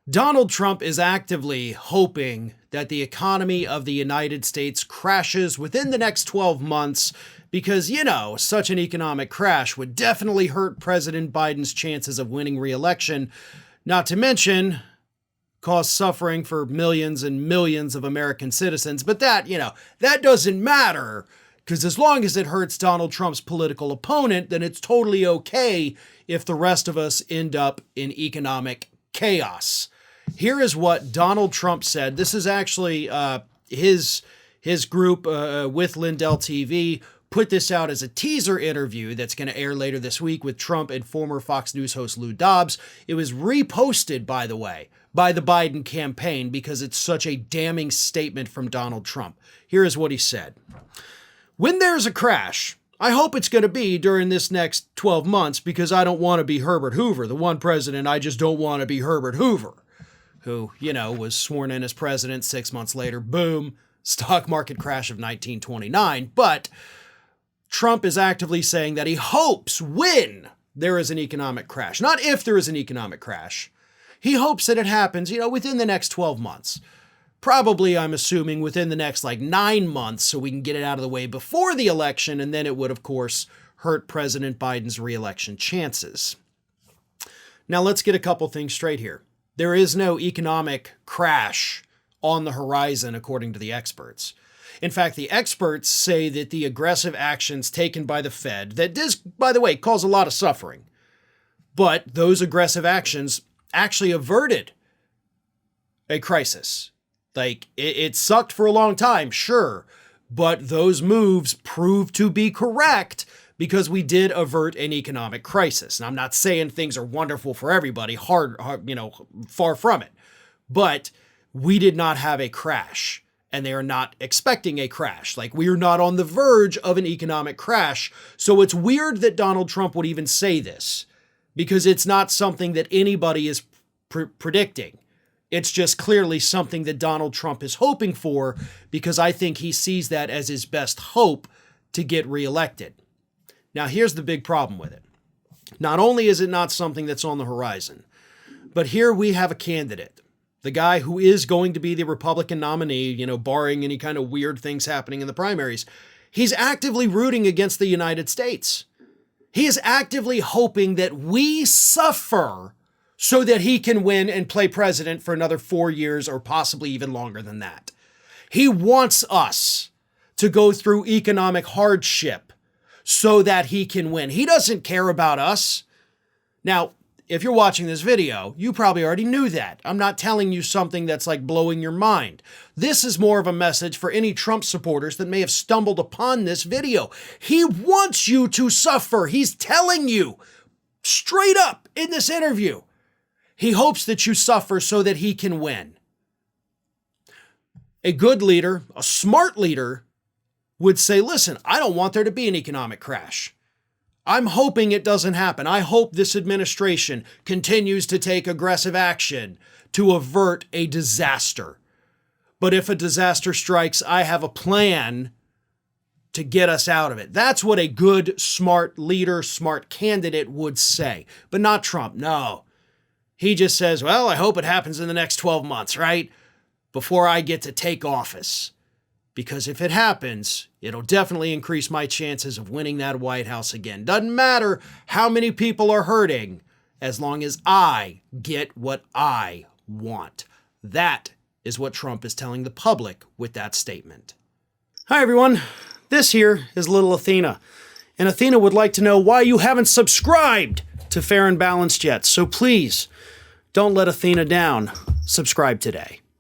Donald Trump is actively hoping that the economy of the United States crashes within the next 12 months because, such an economic crash would definitely hurt President Biden's chances of winning re-election, not to mention cause suffering for millions and millions of American citizens. But that doesn't matter, because as long as it hurts Donald Trump's political opponent, then it's totally okay if the rest of us end up in economic chaos. Here is what Donald Trump said. This is actually his group with Lindell TV put this out as a teaser interview that's going to air later this week with Trump and former Fox News host Lou Dobbs. It was reposted, by the way, by the Biden campaign because it's such a damning statement from Donald Trump. Here is what he said. When there's a crash, I hope it's going to be during this next 12 months because I don't want to be Herbert Hoover, the one president I just don't want to be Herbert Hoover, who, was sworn in as president 6 months later. Boom, stock market crash of 1929. But Trump is actively saying that he hopes when there is an economic crash, not if there is an economic crash. He hopes that it happens, within the next 12 months. Probably, I'm assuming, within the next 9 months so we can get it out of the way before the election, and then it would, of course, hurt President Biden's re-election chances. Now, let's get a couple things straight here. There is no economic crash on the horizon, according to the experts. In fact, the experts say that the aggressive actions taken by the Fed, that does, by the way, cause a lot of suffering, but those aggressive actions actually averted a crisis. It sucked for a long time, sure, but those moves proved to be correct because we did avert an economic crisis. And I'm not saying things are wonderful for everybody, far from it, but we did not have a crash. And they are not expecting a crash. We are not on the verge of an economic crash. So it's weird that Donald Trump would even say this because it's not something that anybody is predicting. It's just clearly something that Donald Trump is hoping for because I think he sees that as his best hope to get reelected. Now, here's the big problem with it. Not only is it not something that's on the horizon, but here we have a candidate. The guy who is going to be the Republican nominee, barring any kind of weird things happening in the primaries, he's actively rooting against the United States. He is actively hoping that we suffer so that he can win and play president for another 4 years or possibly even longer than that. He wants us to go through economic hardship so that he can win. He doesn't care about us. Now, if you're watching this video, you probably already knew that. I'm not telling you something that's blowing your mind. This is more of a message for any Trump supporters that may have stumbled upon this video. He wants you to suffer. He's telling you straight up in this interview. He hopes that you suffer so that he can win. A good leader, a smart leader, would say, listen, I don't want there to be an economic crash. I'm hoping it doesn't happen. I hope this administration continues to take aggressive action to avert a disaster. But if a disaster strikes, I have a plan to get us out of it. That's what a good, smart leader, smart candidate would say. But not Trump, no. He just says, well, I hope it happens in the next 12 months, right? Before I get to take office. Because if it happens, it'll definitely increase my chances of winning that White House again. Doesn't matter how many people are hurting, as long as I get what I want. That is what Trump is telling the public with that statement. Hi, everyone. This here is little Athena. And Athena would like to know why you haven't subscribed to Fair and Balanced yet. So please, don't let Athena down. Subscribe today.